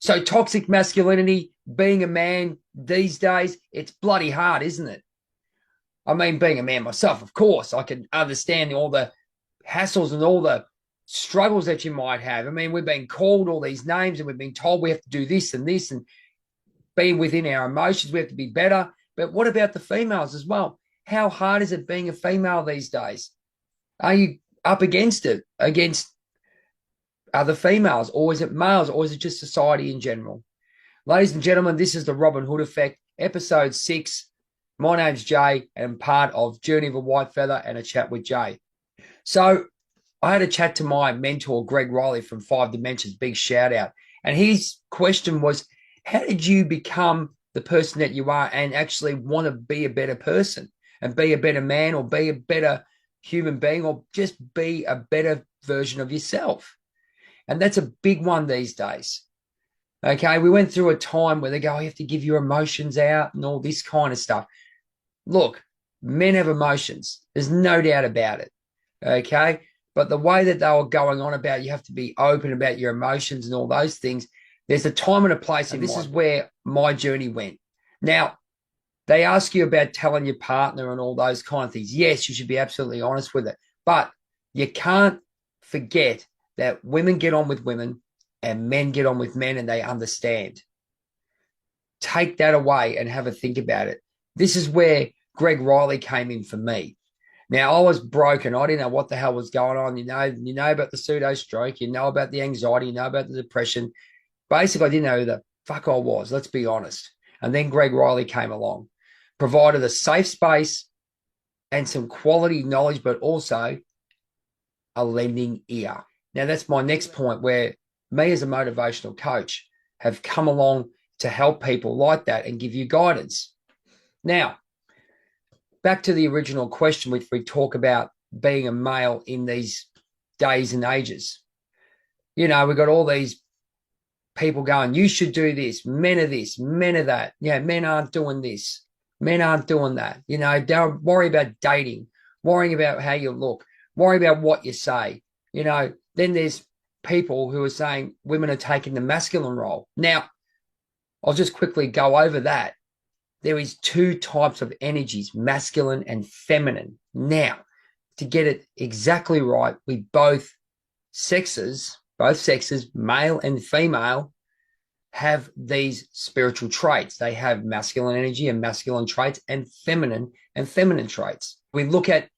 So toxic masculinity, being a man these days, it's bloody hard, isn't it? I mean, being a man myself, of course, I can understand all the hassles and all the struggles that you might have. I mean, we've been called all these names and we've been told we have to do this and being within our emotions, we have to be better. But what about the females as well? How hard is it being a female these days? Are you up against it, against other females, or is it males, or is it just society in general? Ladies and gentlemen, this is the Robin Hood Effect, episode 6. My name's Jay, and I'm part of Journey of a Whitefeather and a chat with Jay. So I had a chat to my mentor, Greg Riley from 5 Dimensions, big shout out. And his question was, how did you become the person that you are and actually want to be a better person and be a better man or be a better human being or just be a better version of yourself? And that's a big one these days. Okay, we went through a time where they go, you have to give your emotions out and all this kind of stuff. Look, men have emotions. There's no doubt about it. Okay, but the way that they were going on about you have to be open about your emotions and all those things, there's a time and a place, and this is where my journey went. Now, they ask you about telling your partner and all those kind of things. Yes, you should be absolutely honest with it, but you can't forget that women get on with women and men get on with men and they understand. Take that away and have a think about it. This is where Greg Riley came in for me. Now, I was broken. I didn't know what the hell was going on. You know about the pseudo stroke. You know about the anxiety. You know about the depression. Basically, I didn't know who the fuck I was. Let's be honest. And then Greg Riley came along, provided a safe space and some quality knowledge, but also a lending ear. Now, that's my next point, where me as a motivational coach have come along to help people like that and give you guidance. Now, back to the original question, which we talk about being a male in these days and ages. You know, we've got all these people going, you should do this, men are this, men are that. Yeah, men aren't doing this, men aren't doing that. You know, don't worry about dating, worrying about how you look, worry about what you say. You know, then there's people who are saying women are taking the masculine role. Now, I'll just quickly go over that. There is 2 types of energies, masculine and feminine. Now, to get it exactly right, we both sexes, male and female, have these spiritual traits. They have masculine energy and masculine traits and feminine traits. We look at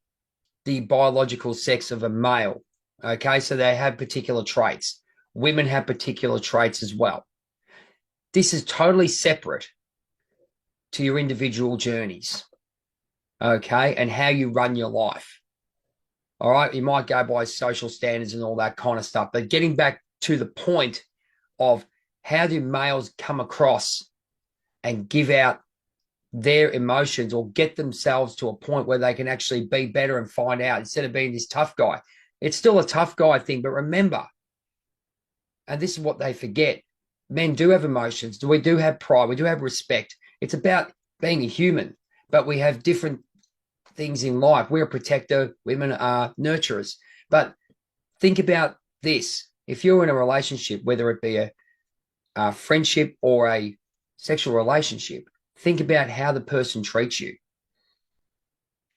the biological sex of a male. Okay, so they have particular traits. Women have particular traits as well. This is totally separate to your individual journeys, okay, and how you run your life. All right, you might go by social standards and all that kind of stuff, but getting back to the point of how do males come across and give out their emotions or get themselves to a point where they can actually be better and find out instead of being this tough guy. It's still a tough guy thing, but remember, and this is what they forget, men do have emotions. We do have pride. We do have respect. It's about being a human, but we have different things in life. We're a protector. Women are nurturers. But think about this. If you're in a relationship, whether it be a friendship or a sexual relationship, think about how the person treats you.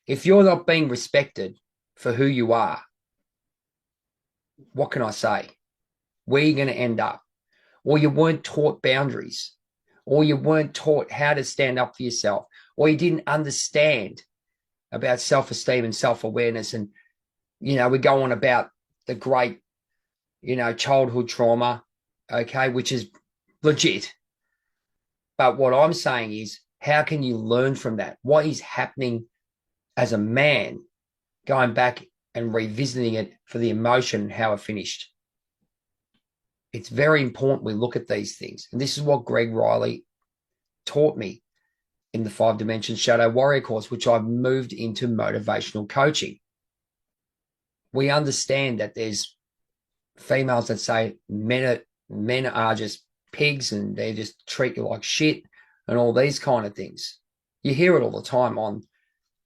If you're not being respected for who you are, what can I say? Where are you going to end up? Or you weren't taught boundaries, or you weren't taught how to stand up for yourself, or you didn't understand about self-esteem and self-awareness. And, you know, we go on about the great, you know, childhood trauma, okay, which is legit. But what I'm saying is, how can you learn from that? What is happening as a man, going back and revisiting it for the emotion and how it finished? It's very important we look at these things. And this is what Greg Riley taught me in the 5 Dimensions Shadow Warrior course, which I've moved into motivational coaching. We understand that there's females that say men are just pigs and they just treat you like shit and all these kind of things. You hear it all the time on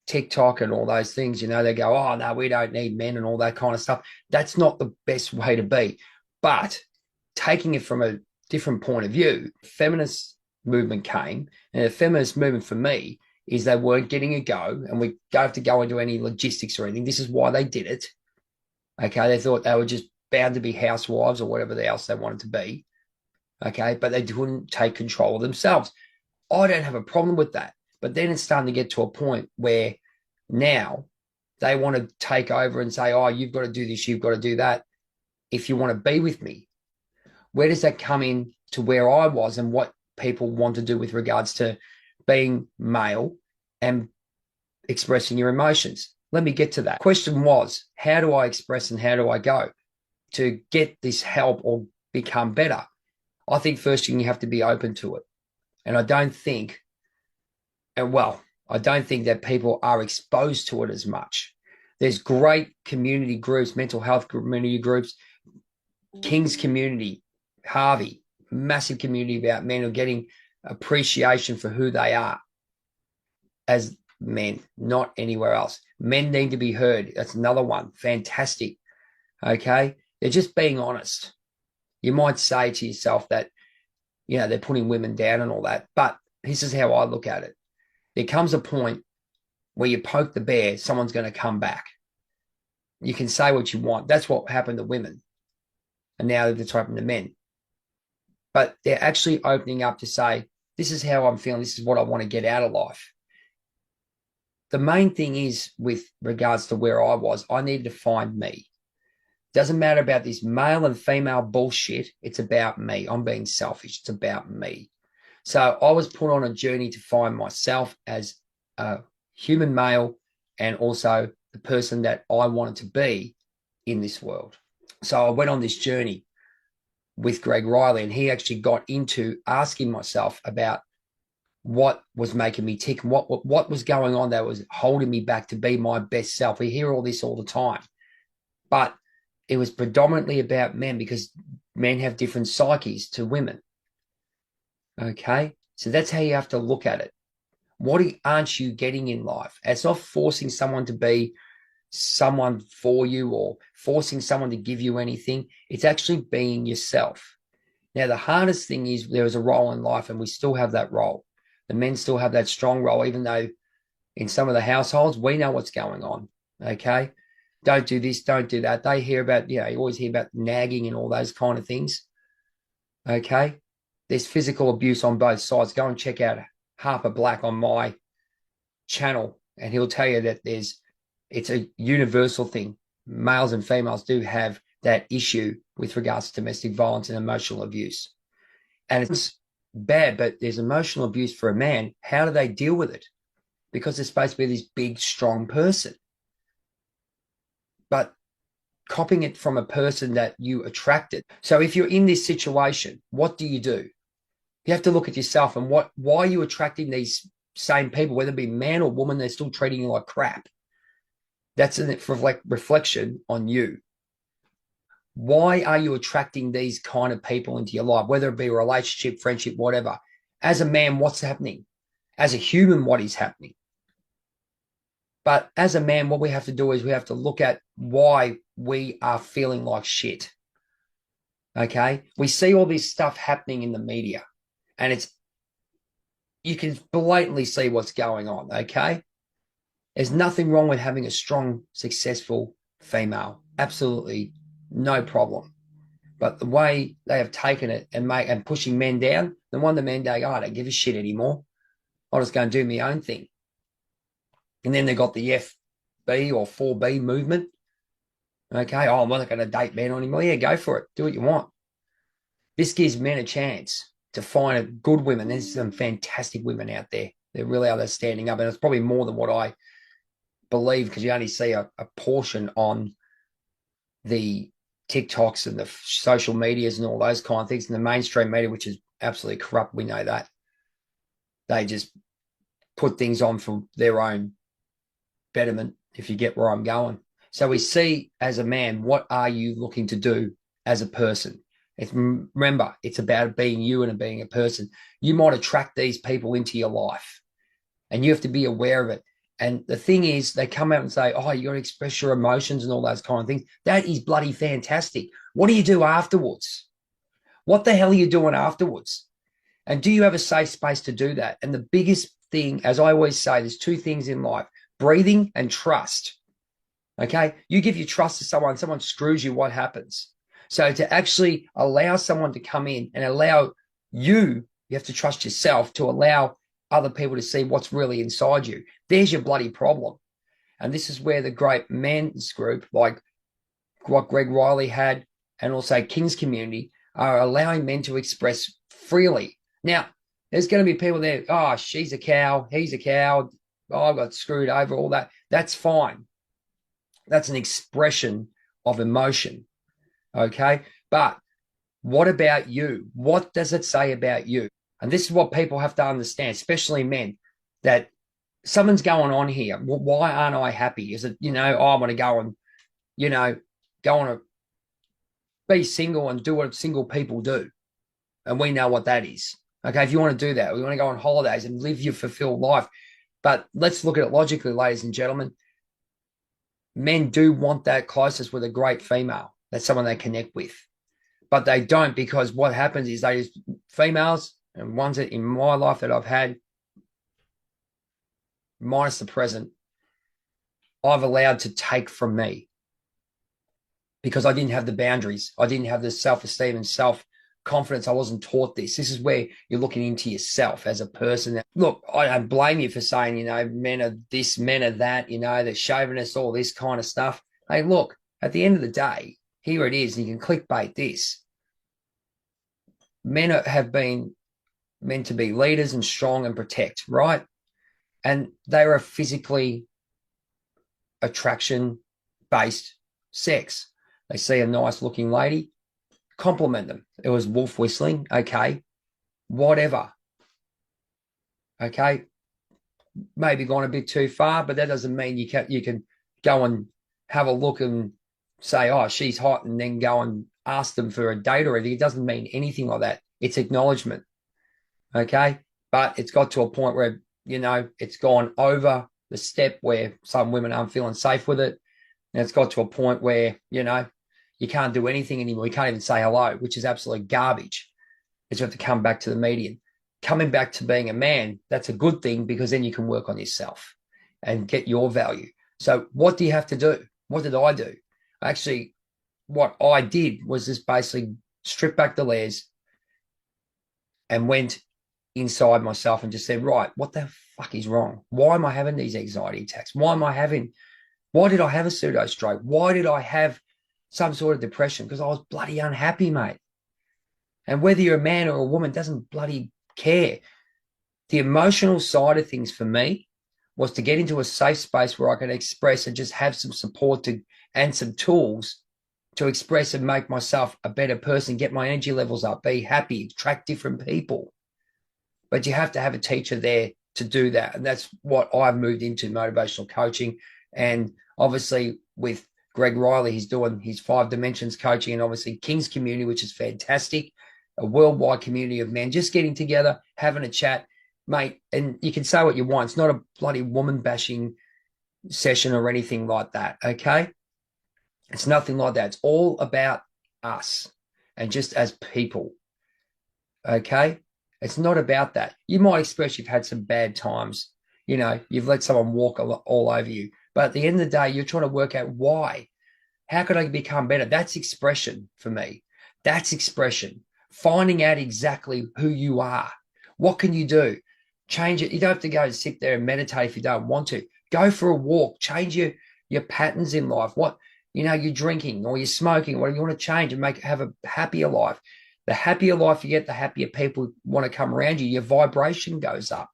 Tik Tok and all those things. You know, they go, oh, no, we don't need men and all that kind of stuff. That's not the best way to be. But taking it from a different point of view. Feminist movement came, and the feminist movement for me is they weren't getting a go, and we don't have to go into any logistics or anything. This is why they did it. Okay, they thought they were just bound to be housewives or whatever else they wanted to be. Okay, but they couldn't take control of themselves. I don't have a problem with that. But then it's starting to get to a point where now they want to take over and say, oh, you've got to do this, you've got to do that. If you want to be with me, where does that come in to where I was and what people want to do with regards to being male and expressing your emotions? Let me get to that. Question was, how do I express and how do I go to get this help or become better? I think first thing you have to be open to it. And I don't think that people are exposed to it as much. There's great community groups, mental health community groups, King's community, Harvey, massive community about men who are getting appreciation for who they are as men, not anywhere else. Men need to be heard. That's another one. Fantastic. Okay? They're just being honest. You might say to yourself that, you know, they're putting women down and all that, but this is how I look at it. There comes a point where you poke the bear, someone's going to come back. You can say what you want. That's what happened to women. And now it's happened to men. But they're actually opening up to say, this is how I'm feeling. This is what I want to get out of life. The main thing is, with regards to where I was, I needed to find me. Doesn't matter about this male and female bullshit. It's about me. I'm being selfish. It's about me. So I was put on a journey to find myself as a human male and also the person that I wanted to be in this world. So I went on this journey with Greg Riley, and he actually got into asking myself about what was making me tick, what was going on that was holding me back to be my best self. We hear all this all the time, but it was predominantly about men because men have different psyches to women. Okay, so that's how you have to look at it. What aren't you getting in life? It's not forcing someone to be someone for you or forcing someone to give you anything. It's actually being yourself. Now, the hardest thing is there is a role in life, and we still have that role. The men still have that strong role, even though in some of the households, we know what's going on. Okay, don't do this, don't do that. They hear about, you always hear about nagging and all those kind of things. Okay, there's physical abuse on both sides. Go and check out Harper Black on my channel, and he'll tell you that it's a universal thing. Males and females do have that issue with regards to domestic violence and emotional abuse. And it's bad, but there's emotional abuse for a man. How do they deal with it? Because they're supposed to be this big, strong person. But copying it from a person that you attracted. So if you're in this situation, what do? You have to look at yourself and why are you attracting these same people, whether it be man or woman, they're still treating you like crap. That's a reflection on you. Why are you attracting these kind of people into your life, whether it be a relationship, friendship, whatever? As a man, what's happening? As a human, what is happening? But as a man, what we have to do is we have to look at why we are feeling like shit. Okay? We see all this stuff happening in the media, and you can blatantly see what's going on, okay? There's nothing wrong with having a strong, successful female. Absolutely no problem. But the way they have taken it and pushing men down, the one the men go, I don't give a shit anymore. I'll just go and do my own thing. And then they got the FB or 4B movement. Okay, I'm not going to date men anymore. Yeah, go for it. Do what you want. This gives men a chance to find a good women. There's some fantastic women out there. They really are. They're standing up. And it's probably more than what I believe, because you only see a portion on the TikToks and the social medias and all those kind of things, and the mainstream media, which is absolutely corrupt. We know that. They just put things on for their own betterment, if you get where I'm going. So we see, as a man, what are you looking to do as a person? Remember, it's about being you and being a person. You might attract these people into your life, and you have to be aware of it. And the thing is, they come out and say, oh, you got to express your emotions and all those kind of things. That is bloody fantastic. What do you do afterwards? What the hell are you doing afterwards? And do you have a safe space to do that? And the biggest thing, as I always say, there's two things in life: breathing and trust. Okay. You give your trust to someone screws you, what happens? So to actually allow someone to come in and allow you have to trust yourself to allow other people to see what's really inside you. There's your bloody problem. And this is where the great men's group, like what Greg Riley had, and also King's Community, are allowing men to express freely. Now, there's going to be people there, oh, she's a cow, he's a cow, oh, I got screwed over, all that. That's fine. That's an expression of emotion. Okay. But what about you? What does it say about you? And this is what people have to understand, especially men, that something's going on here. Why aren't I happy? Is it, oh, I want to go and, go on a be single and do what single people do. And we know what that is. Okay. If you want to do that, we want to go on holidays and live your fulfilled life. But let's look at it logically, ladies and gentlemen. Men do want that closest with a great female. That's someone they connect with. But they don't, because what happens is females, and ones that in my life that I've had, minus the present, I've allowed to take from me because I didn't have the boundaries. I didn't have the self-esteem and self-confidence. I wasn't taught this. This is where you're looking into yourself as a person. Look, I don't blame you for saying, men are this, men are that, they're chauvinist, all this kind of stuff. Hey, look, at the end of the day, here it is. And you can clickbait this. Men have been meant to be leaders and strong and protect, right? And they are a physically attraction-based sex. They see a nice-looking lady, compliment them. It was wolf whistling, okay, whatever, okay, maybe gone a bit too far, but that doesn't mean you can go and have a look and say, oh, she's hot, and then go and ask them for a date or anything. It doesn't mean anything like that. It's acknowledgement, okay? But it's got to a point where, it's gone over the step where some women aren't feeling safe with it. And it's got to a point where, you can't do anything anymore. You can't even say hello, which is absolute garbage. It's you have to come back to the median. Coming back to being a man, that's a good thing, because then you can work on yourself and get your value. So what do you have to do? What did I do? Actually, what I did was just basically strip back the layers and went inside myself and just said, right, what the fuck is wrong? Why am I having these anxiety attacks? Why did I have a pseudo stroke? Why did I have some sort of depression? Because I was bloody unhappy, mate. And whether you're a man or a woman doesn't bloody care. The emotional side of things for me was to get into a safe space where I could express and just have some support and some tools to express and make myself a better person, get my energy levels up, be happy, attract different people. But you have to have a teacher there to do that. And that's what I've moved into, motivational coaching. And obviously with Greg Riley, he's doing his 5 dimensions coaching, and obviously King's Community, which is fantastic, a worldwide community of men just getting together, having a chat, mate. And you can say what you want. It's not a bloody woman bashing session or anything like that. Okay. It's nothing like that. It's all about us and just as people. Okay. It's not about that. You might express you've had some bad times. You've let someone walk all over you. But at the end of the day, you're trying to work out why. How could I become better? That's expression for me. That's expression. Finding out exactly who you are. What can you do? Change it. You don't have to go and sit there and meditate if you don't want to. Go for a walk. Change your patterns in life. What, you're drinking or you're smoking, or you want to change and have a happier life. The happier life you get, the happier people want to come around you. Your vibration goes up.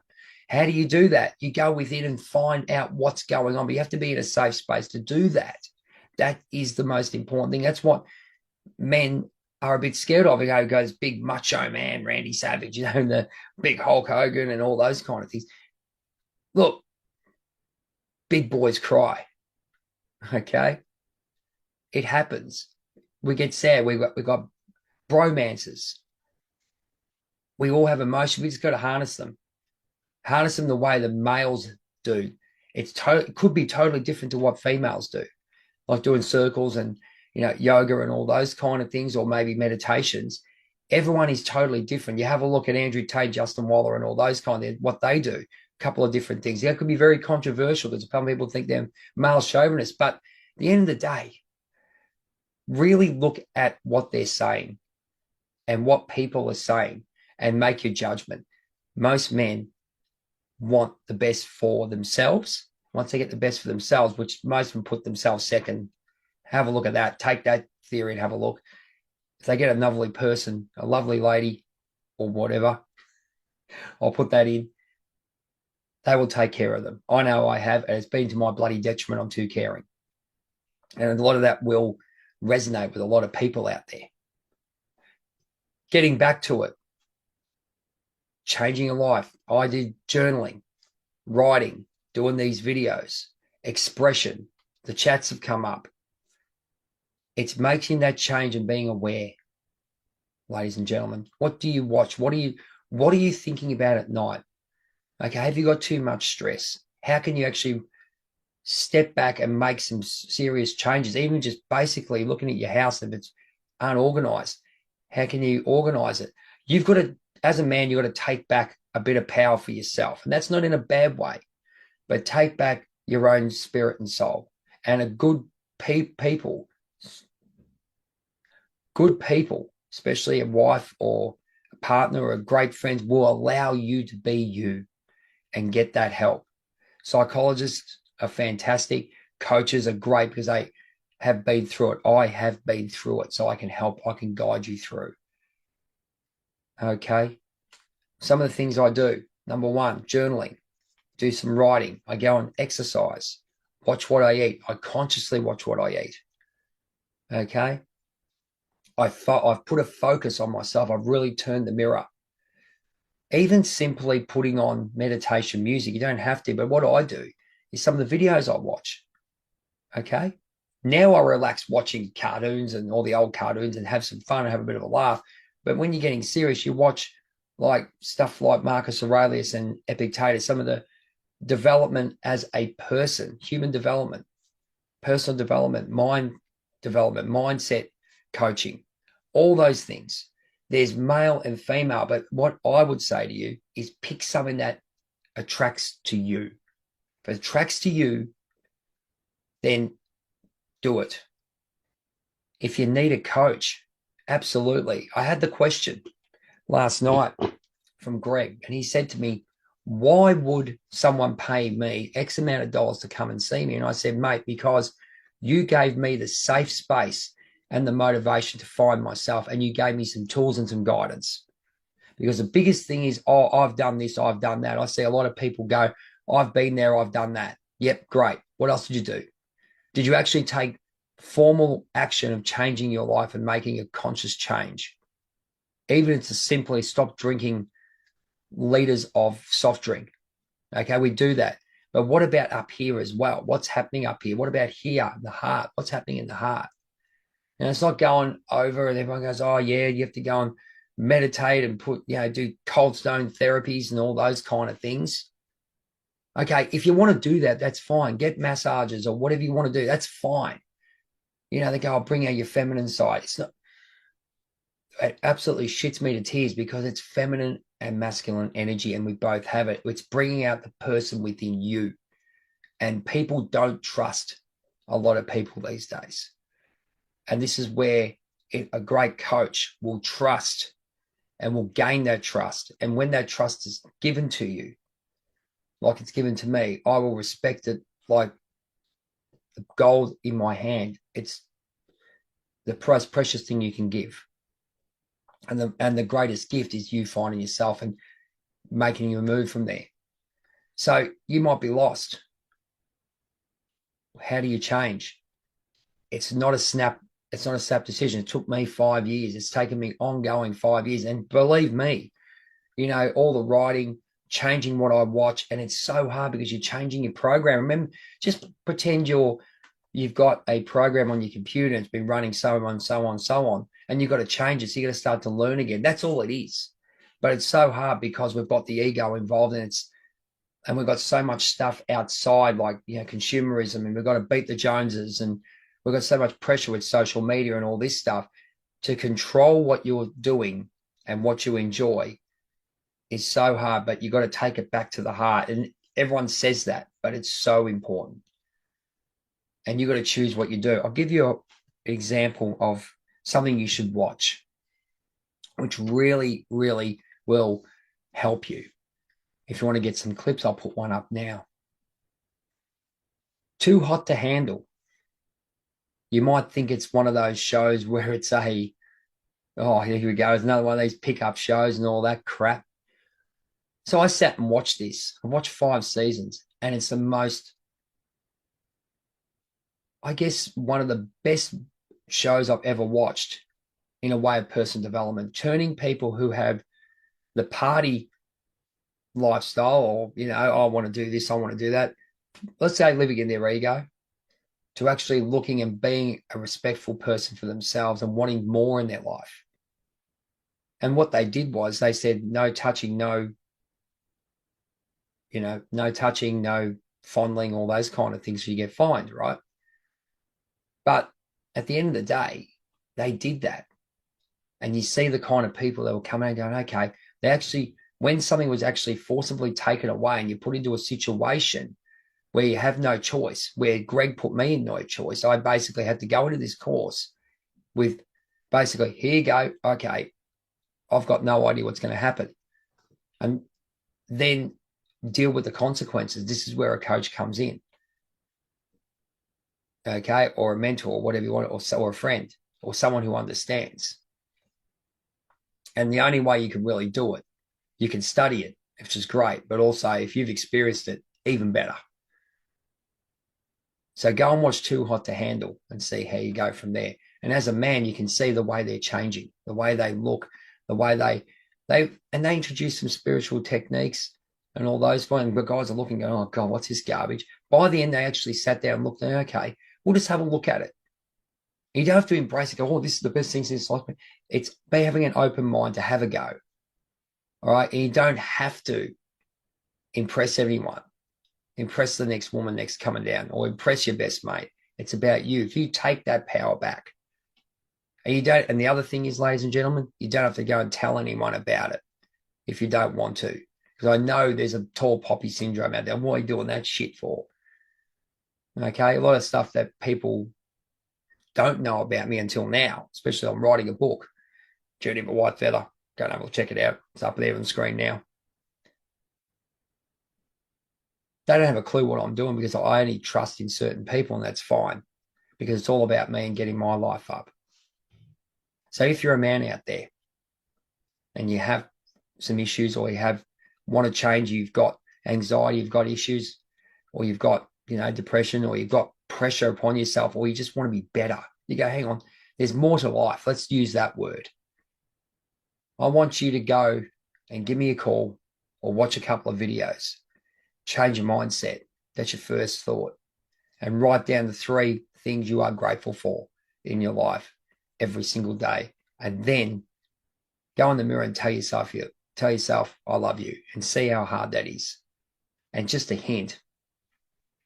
How do you do that? You go within and find out what's going on, but you have to be in a safe space to do that. That is the most important thing. That's what men are a bit scared of. It goes big macho man, Randy Savage, and the big Hulk Hogan and all those kind of things. Look, big boys cry. Okay? It happens. We get sad. We got bromances. We all have emotions. We just got to harness them. Harness them the way the males do. It could be totally different to what females do, like doing circles and yoga and all those kind of things, or maybe meditations. Everyone is totally different. You have a look at Andrew Tate, Justin Waller, and all those kind of what they do. A couple of different things. That could be very controversial because some people think they're male chauvinists. But at the end of the day, really look at what they're saying and what people are saying and make your judgment. Most men want the best for themselves. Once they get the best for themselves, which most of them put themselves second, have a look at that. Take that theory and have a look. If they get a lovely person, a lovely lady, or whatever, I'll put that in. They will take care of them. I know I have, and it's been to my bloody detriment. I'm too caring. And a lot of that will resonate with a lot of people out there. Getting back to it, changing a life. I did journaling, writing, doing these videos, expression. The chats have come up. It's making that change and being aware, ladies and gentlemen. What do you watch? What are you thinking about at night? Okay, have you got too much stress? How can you actually step back and make some serious changes? Even just basically looking at your house, if it's unorganized, how can you organize it? You've got to, as a man, you've got to take back a bit of power for yourself. And that's not in a bad way, but take back your own spirit and soul. And a good people, especially a wife or a partner or a great friend, will allow you to be you and get that help. Psychologists are fantastic. Coaches are great because they have been through it. I have been through it, so I can help. I can guide you through. Okay. Some of the things I do. Number one, journaling. Do some writing. I go and exercise. Watch what I eat. I consciously watch what I eat. Okay. I've put a focus on myself. I've really turned the mirror. Even simply putting on meditation music, you don't have to, but what I do is some of the videos I watch. Okay. Now I relax watching cartoons and all the old cartoons and have some fun and have a bit of a laugh. But when you're getting serious, you watch like stuff like Marcus Aurelius and Epictetus, some of the development as a person, human development, personal development, mind development, mindset coaching, all those things. There's male and female, but what I would say to you is pick something that attracts to you. If it attracts to you, then do it. If you need a coach, absolutely. I had the question last night from Greg, and he said to me, why would someone pay me X amount of dollars to come and see me? And I said, mate, because you gave me the safe space and the motivation to find myself, and you gave me some tools and some guidance. Because the biggest thing is, oh, I've done this, I've done that. I see a lot of people go, I've been there, I've done that. Yep, great. What else did you do? Did you actually take formal action of changing your life and making a conscious change? Even if it's as simply stop drinking liters of soft drink. Okay, we do that. But what about up here as well? What's happening up here? What about here, the heart? What's happening in the heart? And it's not going over and everyone goes, oh, yeah, you have to go and meditate and do cold stone therapies and all those kind of things. Okay, if you want to do that, that's fine. Get massages or whatever you want to do. That's fine. They go, I'll bring out your feminine side. It absolutely shits me to tears because it's feminine and masculine energy, and we both have it. It's bringing out the person within you. And people don't trust a lot of people these days. And this is where a great coach will trust and will gain that trust. And when that trust is given to you, like it's given to me, I will respect it like the gold in my hand. It's the most precious thing you can give. And the greatest gift is you finding yourself and making you move from there. So you might be lost. How do you change? It's not a snap decision. It took me 5 years. It's taken me ongoing 5 years. And believe me, all the writing, changing what I watch, and it's so hard because you're changing your program. Remember, just pretend you've got a program on your computer and it's been running so on, and you've got to change it. So you got to start to learn again. That's all it is. But it's so hard because we've got the ego involved, and we've got so much stuff outside, like consumerism, and we've got to beat the Joneses, and we've got so much pressure with social media and all this stuff to control what you're doing and what you enjoy is so hard, but you got to take it back to the heart. And everyone says that, but it's so important. And you got to choose what you do. I'll give you an example of something you should watch, which really, really will help you. If you want to get some clips, I'll put one up now. Too Hot to Handle. You might think it's one of those shows where it's a, oh, here we go, it's another one of these pickup shows and all that crap. So I sat and watched this. I watched 5 seasons, and it's the most, I guess, one of the best shows I've ever watched in a way of personal development, turning people who have the party lifestyle, or, you know, I want to do this, I want to do that. Let's say living in their ego, to actually looking and being a respectful person for themselves and wanting more in their life. And what they did was they said, no touching, no, you know, no touching, no fondling, all those kind of things, so you get fined, right? But at the end of the day, they did that. And you see the kind of people that were coming and going, okay, they actually, when something was actually forcibly taken away and you put into a situation where you have no choice, where Greg put me in no choice, I basically had to go into this course with basically, here you go, okay, I've got no idea what's going to happen. And then deal with the consequences. This is where a coach comes in, okay, or a mentor, or whatever you want, or a friend, or someone who understands. And the only way you can really do it, you can study it, which is great, but also if you've experienced it, even better. So go and watch Too Hot to Handle and see how you go from there. And as a man, you can see the way they're changing, the way they look, the way they introduce some spiritual techniques and all those fun. But guys are looking, going, oh God, what's this garbage? By the end, they actually sat down and looked and, okay, we'll just have a look at it. You don't have to embrace it, go, oh, this is the best thing since life. It's be having an open mind to have a go. All right. And you don't have to impress everyone. Impress the next woman next coming down, or impress your best mate. It's about you. If you take that power back, and you don't, and the other thing is, ladies and gentlemen, you don't have to go and tell anyone about it if you don't want to. Because I know there's a tall poppy syndrome out there. What are you doing that shit for? Okay, a lot of stuff that people don't know about me until now, especially I'm writing a book, Journey of a Whitefeather. Go and have a check it out. It's up there on the screen now. They don't have a clue what I'm doing because I only trust in certain people, and that's fine because it's all about me and getting my life up. So if you're a man out there and you have some issues, or you want to change, you've got anxiety, you've got issues, or you've got, you know, depression, or you've got pressure upon yourself, or you just want to be better. You go, hang on, there's more to life. Let's use that word. I want you to go and give me a call or watch a couple of videos. Change your mindset. That's your first thought. And write down the 3 things you are grateful for in your life every single day. And then go in the mirror and tell yourself, I love you, and see how hard that is. And just a hint,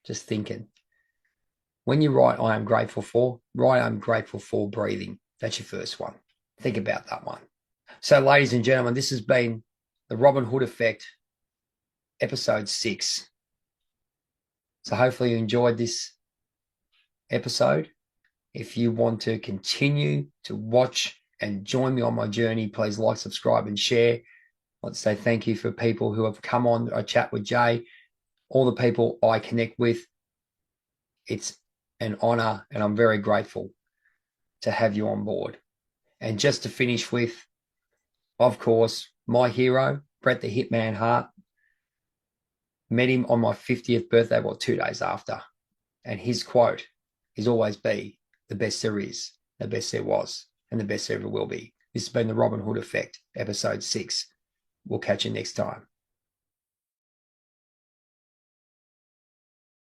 just thinking. When you write, I am grateful for, write, I'm grateful for breathing. That's your first one. Think about that one. So, ladies and gentlemen, this has been the Robin Hood Effect, episode 6. So hopefully you enjoyed this episode. If you want to continue to watch and join me on my journey, please like, subscribe, and share. Let's say thank you for people who have come on. I chat with Jay, all the people I connect with. It's an honor, and I'm very grateful to have you on board. And just to finish with, of course, my hero, Bret the Hitman Hart. Met him on my 50th birthday, 2 days after. And his quote is always be, the best there is, the best there was, and the best there ever will be. This has been the Robin Hood Effect, episode 6. We'll catch you next time.